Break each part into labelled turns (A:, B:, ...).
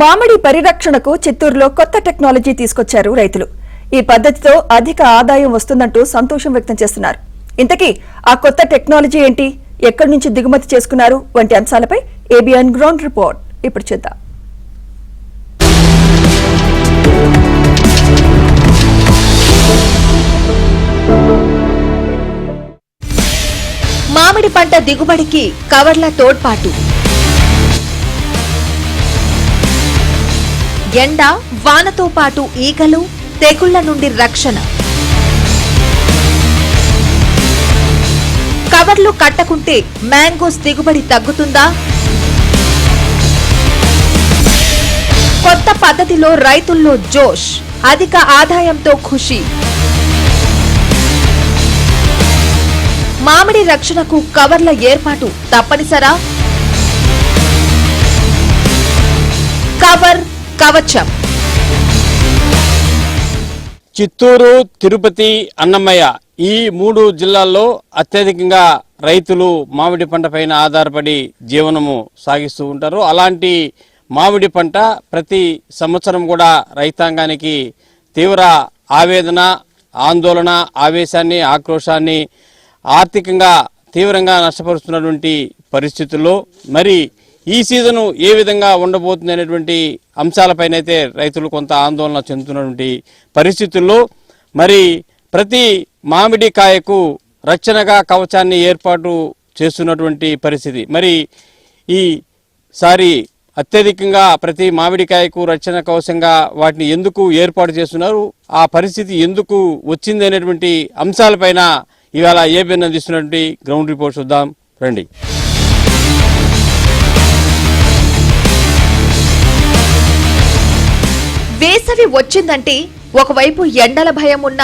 A: మామిడి పరిరక్షణకు చిత్తూరులో కొత్త టెక్నాలజీ తీసుకొచ్చారు రైతులు. ఈ పద్ధతితో అధిక ఆదాయం వస్తుందంటూ సంతోషం వ్యక్తం చేస్తున్నారు. ఇంతకీ ఆ కొత్త టెక్నాలజీ ఏంటి, ఎక్కడి నుంచి దిగుమతి చేసుకున్నారు వంటి అంశాలపై ఏబిఎన్ గ్రౌండ్ రిపోర్ట్ ఇప్పుడు చూద్దాం.
B: మామిడి పంట దిగుబడికి కవర్ల తోడ్పాటు. ఎండ వానతో పాటు ఈగలు తెగుళ్ల నుండి రక్షణ. కవర్లు కట్టకుంటే మ్యాంగోస్ దిగుబడి తగ్గుతుందా? కొత్త పద్ధతిలో రైతుల్లో జోష్, అధిక ఆదాయంతో ఖుషి. మామిడి రక్షణకు కవర్ల ఏర్పాటు తప్పనిసరా? కవర్ కవచం.
C: చిత్తూరు, తిరుపతి, అన్నమయ్య ఈ 3 జిల్లాల్లో అత్యధికంగా రైతులు మామిడి పంట పైన ఆధారపడి జీవనము సాగిస్తూ ఉంటారు. అలాంటి మామిడి పంట ప్రతి సంవత్సరం కూడా రైతాంగానికి తీవ్ర ఆవేదన, ఆందోళన, ఆవేశాన్ని, ఆక్రోశాన్ని, ఆర్థికంగా తీవ్రంగా నష్టపరుస్తున్నటువంటి పరిస్థితుల్లో మరి ఈ సీజను ఏ విధంగా ఉండబోతుంది అనేటువంటి అంశాలపైనైతే రైతులు కొంత ఆందోళన చెందుతున్నటువంటి పరిస్థితుల్లో మరి ప్రతి మామిడి కాయకు రక్షణగా కవచాన్ని ఏర్పాటు చేస్తున్నటువంటి పరిస్థితి. మరి ఈసారి అత్యధికంగా ప్రతి మామిడికాయకు రక్షణ కవచంగా వాటిని ఎందుకు ఏర్పాటు చేస్తున్నారు, ఆ పరిస్థితి ఎందుకు వచ్చింది అనేటువంటి అంశాలపైన ఇవాళ ఏబిఎన్ అందిస్తున్నటువంటి గ్రౌండ్ రిపోర్ట్ చూద్దాం రండి.
B: వేసవి వచ్చిందంటే ఒకవైపు ఎండల భయం ఉన్న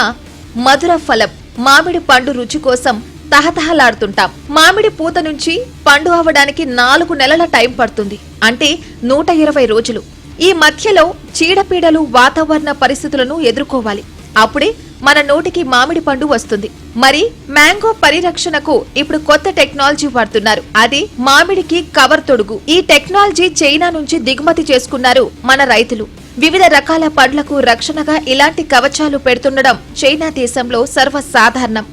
B: మధుర ఫలం మామిడి పండు రుచి కోసం తహతహలాడుతుంటాం. మామిడి పూత నుంచి పండు అవ్వడానికి 4 నెలల టైం పడుతుంది, అంటే 120 రోజులు. ఈ మధ్యలో చీడపీడలు, వాతావరణ పరిస్థితులను ఎదుర్కోవాలి. అప్పుడే మన నోటికి మామిడి పండు వస్తుంది. మరి మ్యాంగో పరిరక్షణకు ఇప్పుడు కొత్త టెక్నాలజీ వాడుతున్నారు. అది మామిడికి కవర్ తొడుగు. ఈ టెక్నాలజీ చైనా నుంచి దిగుమతి చేసుకున్నారు మన రైతులు. వివిధ రకాల పండ్లకు రక్షణగా ఇలాంటి కవచాలు పెడుతుండడం చైనా దేశంలో సర్వసాధారణం.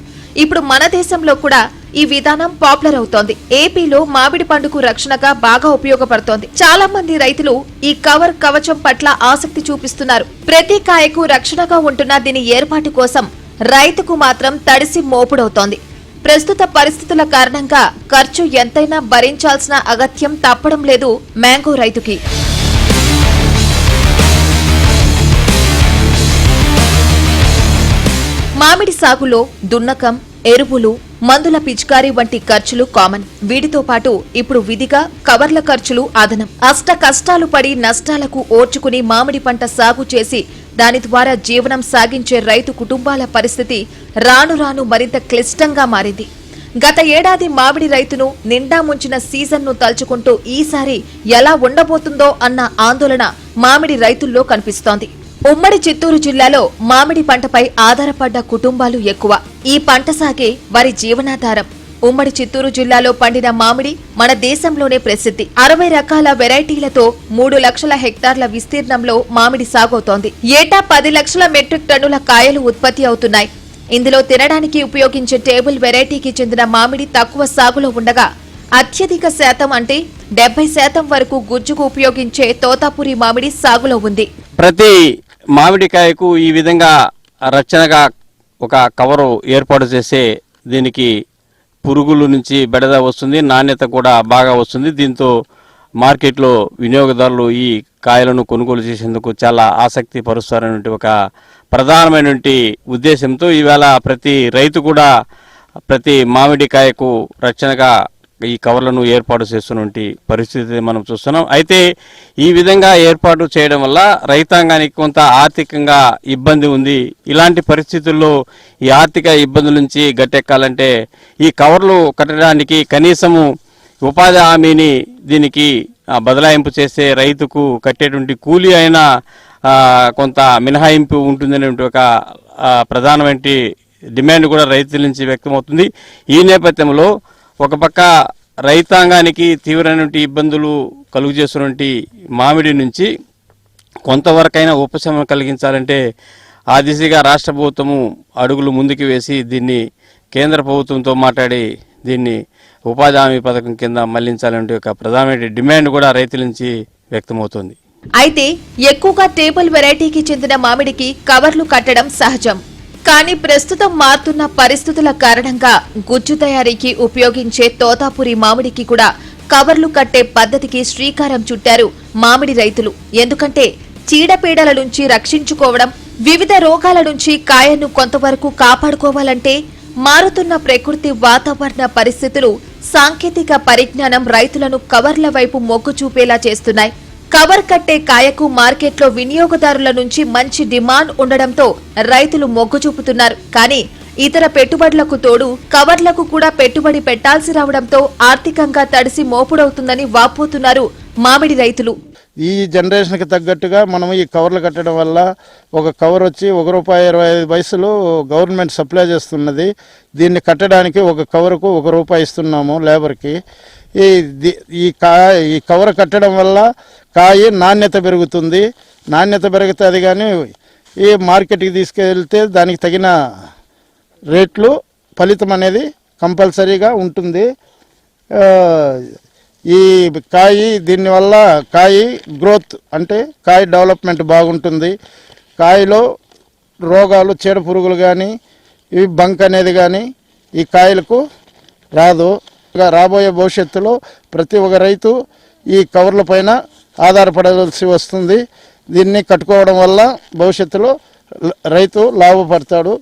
B: ఇప్పుడు మన దేశంలో కూడా ఈ విధానం పాపులర్ అవుతోంది. ఏపీలో మామిడి పండుకు రక్షణగా బాగా ఉపయోగపడుతోంది. చాలా మంది రైతులు ఈ కవర్ కవచం పట్ల ఆసక్తి చూపిస్తున్నారు. ప్రతి కాయకు రక్షణగా ఉంటున్న దీని ఏర్పాటు కోసం రైతుకు మాత్రం తడిసి మోపుడవుతోంది. ప్రస్తుత పరిస్థితుల కారణంగా ఖర్చు ఎంతైనా భరించాల్సిన అగత్యం తప్పడం లేదు మ్యాంగో రైతుకి. మామిడి సాగులో దున్నకం, ఎరువులు, మందుల పిచికారీ వంటి ఖర్చులు కామన్. వీటితో పాటు ఇప్పుడు విధిగా కవర్ల ఖర్చులు అదనం. అష్ట కష్టాలు పడి నష్టాలకు ఓర్చుకుని మామిడి పంట సాగు చేసి దాని ద్వారా జీవనం సాగించే రైతు కుటుంబాల పరిస్థితి రాను రాను మరింత క్లిష్టంగా మారింది. గత ఏడాది మామిడి రైతును నిండా ముంచిన సీజన్ను తలుచుకుంటూ ఈసారి ఎలా ఉండబోతుందో అన్న ఆందోళన మామిడి రైతుల్లో కనిపిస్తోంది. ఉమ్మడి చిత్తూరు జిల్లాలో మామిడి పంటపై ఆధారపడ్డ కుటుంబాలు ఎక్కువ. ఈ పంట సాగే వారి జీవనాధారం. ఉమ్మడి చిత్తూరు జిల్లాలో పండిన మామిడి మన దేశంలోనే ప్రసిద్ధి. 60 రకాల వెరైటీలతో 3 లక్షల హెక్టార్ల విస్తీర్ణంలో మామిడి సాగవుతోంది. ఏటా 10 లక్షల మెట్రిక్ టన్నుల కాయలు ఉత్పత్తి అవుతున్నాయి. ఇందులో తినడానికి ఉపయోగించే టేబుల్ వెరైటీకి చెందిన మామిడి తక్కువ సాగులో ఉండగా అత్యధిక శాతం అంటే 70% వరకు గుజ్జుకు ఉపయోగించే తోతాపురి మామిడి సాగులో ఉంది.
C: ప్రతి మామిడికాయకు ఈ విధంగా రక్షణగా ఒక కవరు ఏర్పాటు చేసే దీనికి పురుగుల నుంచి బెడద వస్తుంది, నాణ్యత కూడా బాగా వస్తుంది. దీంతో మార్కెట్లో వినియోగదారులు ఈ కాయలను కొనుగోలు చేసేందుకు చాలా ఆసక్తి పరుస్తారనే ఒక ప్రధానమైనటువంటి ఉద్దేశంతో ఈవేళ ప్రతి రైతు కూడా ప్రతి మామిడికాయకు రక్షణగా ఈ కవర్లను ఏర్పాటు చేస్తున్నటువంటి పరిస్థితి మనం చూస్తున్నాం. అయితే ఈ విధంగా ఏర్పాటు చేయడం వల్ల రైతాంగానికి కొంత ఆర్థికంగా ఇబ్బంది ఉంది. ఇలాంటి పరిస్థితుల్లో ఈ ఆర్థిక ఇబ్బందుల నుంచి గట్టెక్కాలంటే ఈ కవర్లు కట్టడానికి కనీసము ఉపాధి హామీని దీనికి బదలాయింపు చేసే రైతుకు కట్టేటువంటి కూలీ అయినా కొంత మినహాయింపు ఉంటుందనే ఒక ప్రధానమైన డిమాండ్ కూడా రైతుల నుంచి వ్యక్తమవుతుంది. ఈ నేపథ్యంలో ఒక పక్క రైతాంగానికి తీవ్రమైన ఇబ్బందులు కలుగజేస్తున్నటువంటి మామిడి నుంచి కొంతవరకైనా ఉపశమనం కలిగించాలంటే ఆ దిశగా రాష్ట్ర ప్రభుత్వము అడుగులు ముందుకు వేసి దీన్ని కేంద్ర ప్రభుత్వంతో మాట్లాడి దీన్ని ఉపాధి హామీ పథకం కింద మళ్లించాలంటే ఒక ప్రధానమైన డిమాండ్ కూడా రైతుల నుంచి వ్యక్తమవుతోంది.
B: అయితే ఎక్కువగా టేబుల్ వెరైటీకి చెందిన మామిడికి కవర్లు కట్టడం సహజం. కానీ ప్రస్తుతం మారుతున్న పరిస్థితుల కారణంగా గుజ్జు తయారీకి ఉపయోగించే తోతాపురి మామిడికి కూడా కవర్లు కట్టే పద్ధతికి శ్రీకారం చుట్టారు మామిడి రైతులు. ఎందుకంటే చీడపీడల నుంచి రక్షించుకోవడం, వివిధ రోగాల నుంచి కాయను కొంతవరకు కాపాడుకోవాలంటే మారుతున్న ప్రకృతి వాతావరణ పరిస్థితులు, సాంకేతిక పరిజ్ఞానం రైతులను కవర్ల వైపు మొగ్గు చూపేలా చేస్తున్నాయి. కవర్ కట్టే కాయకు మార్కెట్లో వినియోగదారుల నుంచి మంచి డిమాండ్ ఉండడంతో రైతులు మొగ్గు చూపుతున్నారు. కానీ ఇతర పెట్టుబడులకు తోడు కవర్లకు కూడా పెట్టుబడి పెట్టాల్సి రావడంతో ఆర్థికంగా తడిసి మోపుడవుతుందని వాపోతున్నారు మామిడి రైతులు.
D: ఈ జనరేషన్కి తగ్గట్టుగా మనం ఈ కవర్లు కట్టడం వల్ల ఒక కవర్ వచ్చి ₹1.25 గవర్నమెంట్ సప్లై చేస్తున్నది. దీన్ని కట్టడానికి ఒక కవర్కు ₹1 ఇస్తున్నాము లేబర్కి. ఈ కవర్ కట్టడం వల్ల కాయ నాణ్యత పెరుగుతుంది. నాణ్యత పెరుగుతుంది కానీ ఈ మార్కెట్కి తీసుకెళ్తే దానికి తగిన రేట్లు ఫలితం అనేది కంపల్సరీగా ఉంటుంది. ఈ దీనివల్ల కాయ గ్రోత్ అంటే కాయ డెవలప్మెంట్ బాగుంటుంది. కాయలో రోగాలు, చీడ పురుగులు కానీ ఇవి బంక్ అనేది కానీ ఈ కాయలకు రాదు. రాబోయే భవిష్యత్తులో ప్రతి ఒక్క రైతు ఈ కవర్ల పైన ఆధారపడాల్సి వస్తుంది. దీన్ని కట్టుకోవడం వల్ల భవిష్యత్తులో రైతు లాభపడతాడు.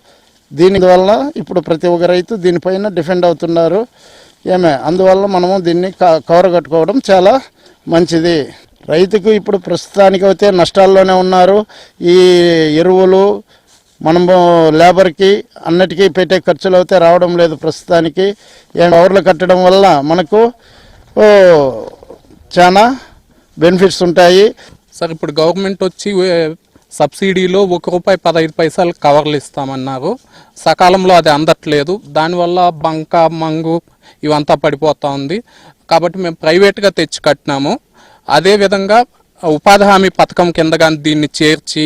D: దీనివల్ల ఇప్పుడు ప్రతి ఒక్క రైతు దీనిపైన డిపెండ్ అవుతున్నారు. అందువల్ల మనము దీన్ని కవర్ కట్టుకోవడం చాలా మంచిది. రైతుకు ఇప్పుడు ప్రస్తుతానికి అయితే నష్టాల్లోనే ఉన్నారు. ఈ ఎరువులు మనము లేబర్కి అన్నిటికీ పెట్టే ఖర్చులు అయితే రావడం లేదు ప్రస్తుతానికి. కవర్లు కట్టడం వల్ల మనకు చాలా బెనిఫిట్స్ ఉంటాయి.
E: సార్ ఇప్పుడు గవర్నమెంట్ వచ్చి సబ్సిడీలో ₹1.15 కవర్లు ఇస్తామన్నారు. సకాలంలో అది అందట్లేదు. దానివల్ల బంక, మంగు ఇవంతా పడిపోతూ ఉంది. కాబట్టి మేము ప్రైవేట్గా తెచ్చి కట్టినాము. అదేవిధంగా ఉపాధి హామీ పథకం కింద కానీ దీన్ని చేర్చి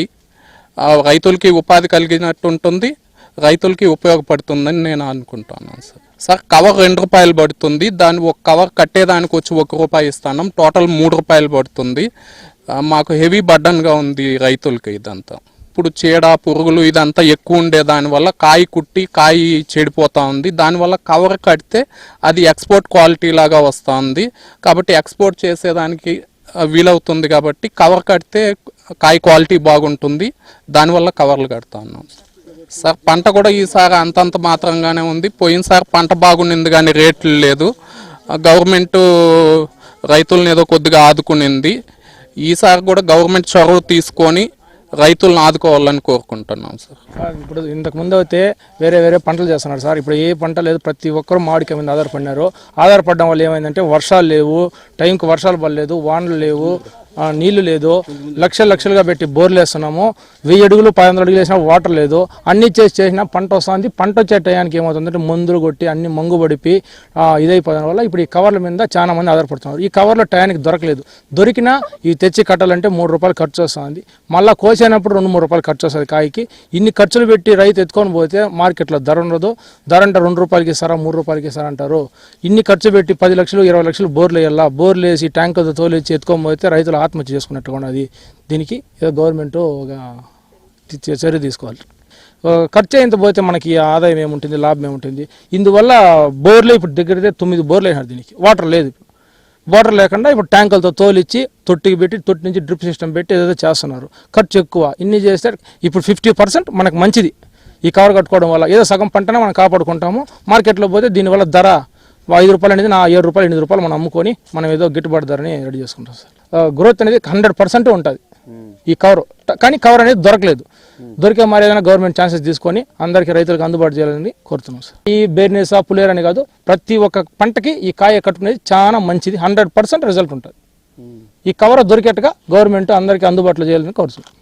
E: రైతులకి ఉపాధి కలిగినట్టు ఉంటుంది, రైతులకి ఉపయోగపడుతుందని నేను అనుకుంటున్నాను సార్. కవర్ ₹2 పడుతుంది. దాన్ని ఒక కవర్ కట్టేదానికి వచ్చి ₹1 ఇస్తున్నాం. టోటల్ ₹3 పడుతుంది. మాకు హెవీ బర్డన్గా ఉంది రైతులకి ఇదంతా. ఇప్పుడు చీడ పురుగులు ఇదంతా ఎక్కువ ఉండే దానివల్ల కాయ కుట్టి కాయ చెడిపోతూ ఉంది. దానివల్ల కవర్ కడితే అది ఎక్స్పోర్ట్ క్వాలిటీ లాగా వస్తుంది. కాబట్టి ఎక్స్పోర్ట్ చేసేదానికి వీలవుతుంది. కాబట్టి కవర్ కడితే కాయ క్వాలిటీ బాగుంటుంది. దానివల్ల కవర్లు కడతా ఉన్నాం సార్. పంట కూడా ఈసారి అంతంత మాత్రంగానే ఉంది. పోయినసారి పంట బాగుండింది కానీ రేట్లు లేదు. గవర్నమెంట్ రైతులను ఏదో కొద్దిగా ఆదుకునింది. ఈసారి కూడా గవర్నమెంట్ చొరవ తీసుకొని రైతులను ఆదుకోవాలని కోరుకుంటున్నాం సార్.
F: ఇప్పుడు ఇంతకుముందు అయితే వేరే వేరే పంటలు చేస్తున్నారు సార్. ఇప్పుడు ఏ పంట లేదు, ప్రతి ఒక్కరు మామిడికాయ మీద ఆధారపడినారు. ఆధారపడడం వల్ల ఏమైందంటే వర్షాలు లేవు, టైంకి వర్షాలు పడలేదు, వానలు లేవు, నీళ్లు లేదు. లక్షలుగా పెట్టి బోర్లు వేస్తున్నాము. 1000 అడుగులు 500 అడుగులు వేసినా వాటర్ లేదు. అన్ని చేసినా పంట వస్తుంది. పంట వచ్చే టయానికి ఏమవుతుందంటే మందులు కొట్టి అన్ని మంగు పడిపి ఇదైపోవడం వల్ల ఇప్పుడు ఈ కవర్ల మీద చాలా మంది ఆధారపడుతున్నారు. ఈ కవర్లో టయానికి దొరకలేదు. దొరికినా ఇవి తెచ్చి కట్టాలంటే ₹3 ఖర్చు వస్తుంది. మళ్ళీ కోసేనప్పుడు ₹2-3 ఖర్చు వస్తుంది కాయకి. ఇన్ని ఖర్చులు పెట్టి రైతు ఎత్తుకొని పోతే మార్కెట్లో ధర ఉండదు. ధర అంటే ₹2 ఇస్తారా, ₹3 ఇస్తారా అంటారు. ఇన్ని ఖర్చు పెట్టి 10 లక్షలు 20 లక్షలు బోర్లు వేయాలా. బోర్లు వేసి ట్యాంకులతో తోలిచ్చి ఎత్తుకొని పోతే రైతులు ఆత్మహత్య చేసుకున్నట్టుగా ఉన్నది. దీనికి ఏదో గవర్నమెంట్ ఒక చర్య తీసుకోవాలి. ఖర్చు అయినంత పోతే మనకి ఆదాయం ఏముంటుంది, లాభం ఏముంటుంది. ఇందువల్ల బోర్లు ఇప్పుడు దగ్గర 9 బోర్లు అయినారు. దీనికి వాటర్ లేదు. వాటర్ లేకుండా ఇప్పుడు ట్యాంకులతో తోలిచ్చి తొట్టికి పెట్టి తొట్టి నుంచి డ్రిప్ సిస్టమ్ పెట్టి ఏదో చేస్తున్నారు. ఖర్చు ఎక్కువ. ఇన్ని చేస్తే ఇప్పుడు 50% మనకు మంచిది ఈ కవర్ కట్టుకోవడం వల్ల. ఏదో సగం పంటనే మనం కాపాడుకుంటాము. మార్కెట్లో పోతే దీనివల్ల ధర ₹5 అనేది ₹7 ₹8 మనం అమ్ముకొని మనం ఏదో గిట్టుబాటు ధరని రెడీ చేసుకుంటాం సార్. గ్రోత్ అనేది 100% ఉంటుంది ఈ కవర్. కానీ కవర్ అనేది దొరకలేదు. దొరికే మరి ఏదైనా గవర్నమెంట్ ఛాన్సెస్ తీసుకొని అందరికీ రైతులకు అందుబాటు చేయాలని కోరుతున్నాం సార్. ఈ బేర్నేసా పులేర్ అని కాదు, ప్రతి ఒక్క పంటకి ఈ కాయ కట్టుకునేది చాలా మంచిది. 100% రిజల్ట్ ఉంటుంది. ఈ కవర్ దొరికేట్టుగా గవర్నమెంట్ అందరికీ అందుబాటులో చేయాలని కోరుతున్నాం.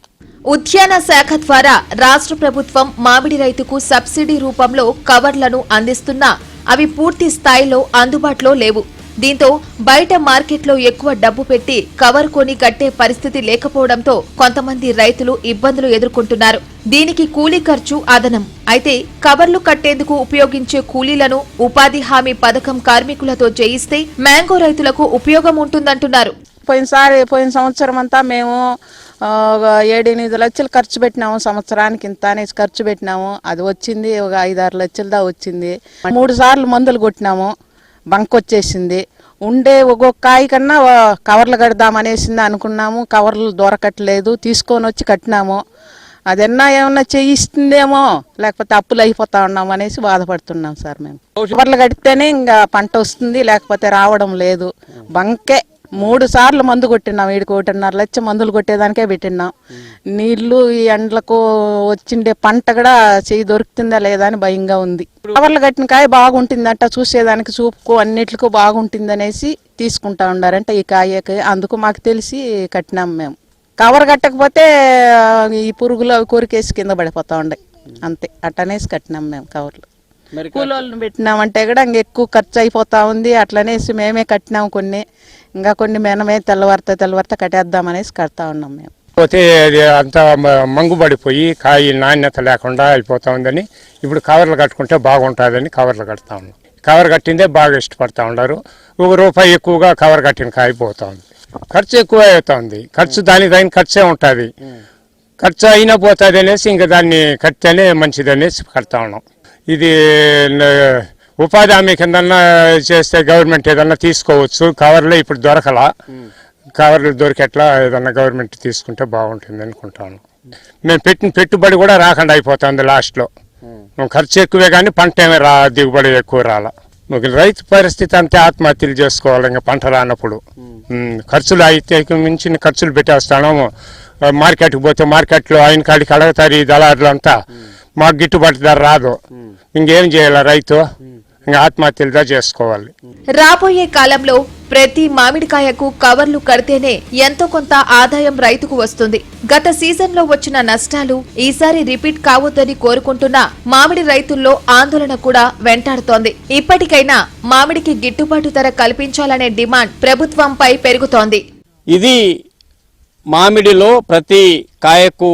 B: ఉద్యాన శాఖ ద్వారా రాష్ట్ర ప్రభుత్వం మామిడి రైతుకు సబ్సిడీ రూపంలో కవర్లను అందిస్తున్నా అవి పూర్తి స్థాయిలో అందుబాటులో లేవు. దీంతో బయట మార్కెట్లో ఎక్కువ డబ్బు పెట్టి కవర్ కొని కట్టే పరిస్థితి లేకపోవడంతో కొంతమంది రైతులు ఇబ్బందులు ఎదుర్కొంటున్నారు. దీనికి కూలీ ఖర్చు అదనం. అయితే కవర్లు కట్టేందుకు ఉపయోగించే కూలీలను ఉపాధి హామీ పథకం కార్మికులతో చేయిస్తే మ్యాంగో రైతులకు ఉపయోగం ఉంటుందంటున్నారు.
G: పోయిన సంవత్సరం అంతా మేము 7-8 లక్షలు ఖర్చు పెట్టినాము. సంవత్సరానికి ఇంత అనేసి ఖర్చు పెట్టినాము. అది వచ్చింది ఒక 5-6 లక్షల దా వచ్చింది. 3 సార్లు మందులు కొట్టినాము, బంక్ వచ్చేసింది. ఉండే ఒక్కొక్క కాయ కన్నా కవర్లు కడదామనేసింది అనుకున్నాము. కవర్లు దొరకట్లేదు, తీసుకొని వచ్చి కట్టినాము. అదన్నా ఏమన్నా చేయిస్తుందేమో, లేకపోతే అప్పులు అయిపోతా ఉన్నాము అనేసి బాధపడుతున్నాం సార్. మేము కవర్లు కడితేనే ఇంకా పంట వస్తుంది, లేకపోతే రావడం లేదు. బంకే 3 సార్లు మందు కొట్టినాం. 1.5 లక్ష మందులు కొట్టేదానికే పెట్టినాం. నీళ్లు ఈ ఎండలకు వచ్చిండే పంట కూడా చేయి దొరుకుతుందా లేదా అని భయంగా ఉంది. కవర్లు కట్టిన కాయ బాగుంటుందంట, చూసేదానికి చూపుకు అన్నిటికీ బాగుంటుంది అనేసి తీసుకుంటా ఉన్నారంట ఈ కాయకి. అందుకు మాకు తెలిసి కట్టినాం మేము. కవర్ కట్టకపోతే ఈ పురుగులు అవి కొరికేసి కింద పడిపోతా ఉండే, అంతే. అట్టనేసి కట్టినాం మేము కవర్లు. కూలోళ్ళని పెట్టినామంటే కూడా ఇంక ఎక్కువ ఖర్చు అయిపోతా ఉంది. అట్లనేసి మేమే కట్టినాం కొన్ని. ఇంకా కొన్ని మేనమే తెల్లవారితే కట్టేద్దామనేసి కడతా ఉన్నాం మేము.
H: పోతే అది అంతా మంగుబడిపోయి కాయ నాణ్యత లేకుండా అయిపోతా ఉందని ఇప్పుడు కవర్లు కట్టుకుంటే బాగుంటుందని కవర్లు కడతా ఉన్నాం. కవర్ కట్టిందే బాగా ఇష్టపడతా ఉన్నారు. ₹1 ఎక్కువగా కవర్ కట్టిన కాయ పోతా ఉంది. ఖర్చు ఎక్కువ అవుతా ఉంది. ఖర్చు దానికి తగిన ఖర్చే ఉంటుంది. ఖర్చు అయినా పోతుంది అనేసి ఇంకా దాన్ని కడితేనే మంచిది అనేసి కడతా ఉన్నాం. ఇది ఉపాధి హామీ కిందన్నా చేస్తే గవర్నమెంట్ ఏదన్నా తీసుకోవచ్చు. కవర్లో ఇప్పుడు దొరకలా. కవర్లు దొరికేట్లా ఏదన్నా గవర్నమెంట్ తీసుకుంటే బాగుంటుంది అనుకుంటాను. మేము పెట్టిన పెట్టుబడి కూడా రాకుండా అయిపోతుంది లాస్ట్లో. ఖర్చు ఎక్కువే కానీ పంట ఏమీ దిగుబడి ఎక్కువ రాలా. రైతు పరిస్థితి అంతే, ఆత్మహత్యలు చేసుకోవాలి ఇంకా పంట రానప్పుడు. ఖర్చులు అయితే మించిన ఖర్చులు పెట్టేస్తాము. మార్కెట్కి పోతే మార్కెట్లో ఆయన కాడికి అడుగుతారు ఈ దళారులు అంతా. మాకు గిట్టుబాటు ధర రాదు. ఇంకేం చేయాలి రైతు? ఇంకా ఆత్మహత్యలుగా చేసుకోవాలి.
B: రాబోయే కాలంలో ప్రతి మామిడికాయకు కవర్లు కడితేనే ఎంతో కొంత ఆదాయం రైతుకు వస్తుంది. గత సీజన్లో వచ్చిన నష్టాలు ఈసారి రిపీట్ కావద్దని కోరుకుంటున్న మామిడి రైతుల్లో ఆందోళన కూడా వెంటాడుతోంది. ఇప్పటికైనా మామిడికి గిట్టుబాటు ధర కల్పించాలనే డిమాండ్ ప్రభుత్వంపై పెరుగుతోంది.
C: ఇది మామిడిలో ప్రతి కాయకు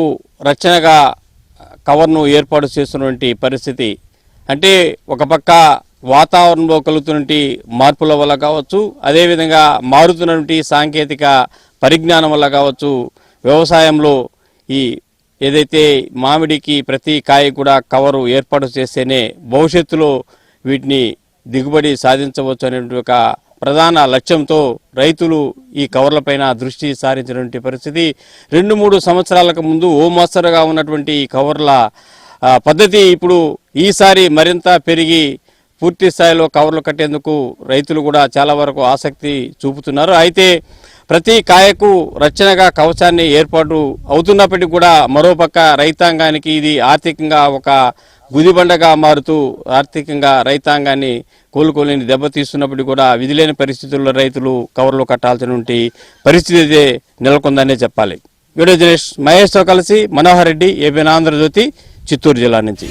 C: రచనగా కవర్ను ఏర్పాటు చేస్తున్నటువంటి పరిస్థితి. అంటే ఒక పక్క వాతావరణంలో కలుగుతున్నటువంటి మార్పుల వల్ల కావచ్చు, అదేవిధంగా మారుతున్నటువంటి సాంకేతిక పరిజ్ఞానం వల్ల కావచ్చు, వ్యవసాయంలో ఈ ఏదైతే మామిడికి ప్రతి కాయ కూడా కవరు ఏర్పాటు చేస్తేనే భవిష్యత్తులో వీటిని దిగుబడి సాధించవచ్చు అనేటువంటి ఒక ప్రధాన లక్ష్యంతో రైతులు ఈ కవర్లపైన దృష్టి సారించినటువంటి పరిస్థితి. 2-3 సంవత్సరాలకు ముందు ఓ మోస్తరుగా ఉన్నటువంటి ఈ కవర్ల పద్ధతి ఇప్పుడు ఈసారి మరింత పెరిగి పూర్తి స్థాయిలో కవర్లు కట్టేందుకు రైతులు కూడా చాలా వరకు ఆసక్తి చూపుతున్నారు. అయితే ప్రతి కాయకు రచనగా కవచాన్ని ఏర్పాటు అవుతున్నప్పటికీ కూడా మరోపక్క రైతాంగానికి ఇది ఆర్థికంగా ఒక గుదిబండగా మారుతూ ఆర్థికంగా రైతాంగాన్ని కోలుకోలేని దెబ్బతీస్తున్నప్పటికీ కూడా విధిలేని పరిస్థితుల్లో రైతులు కవర్లు కట్టాల్సినటువంటి పరిస్థితి నెలకొందనే చెప్పాలి. వీడియో జర్నలిస్ట్ మహేష్తో కలిసి మనోహర్ రెడ్డి, ఏబీఎన్ ఆంధ్రజ్యోతి, చిత్తూరు జిల్లా నుంచి.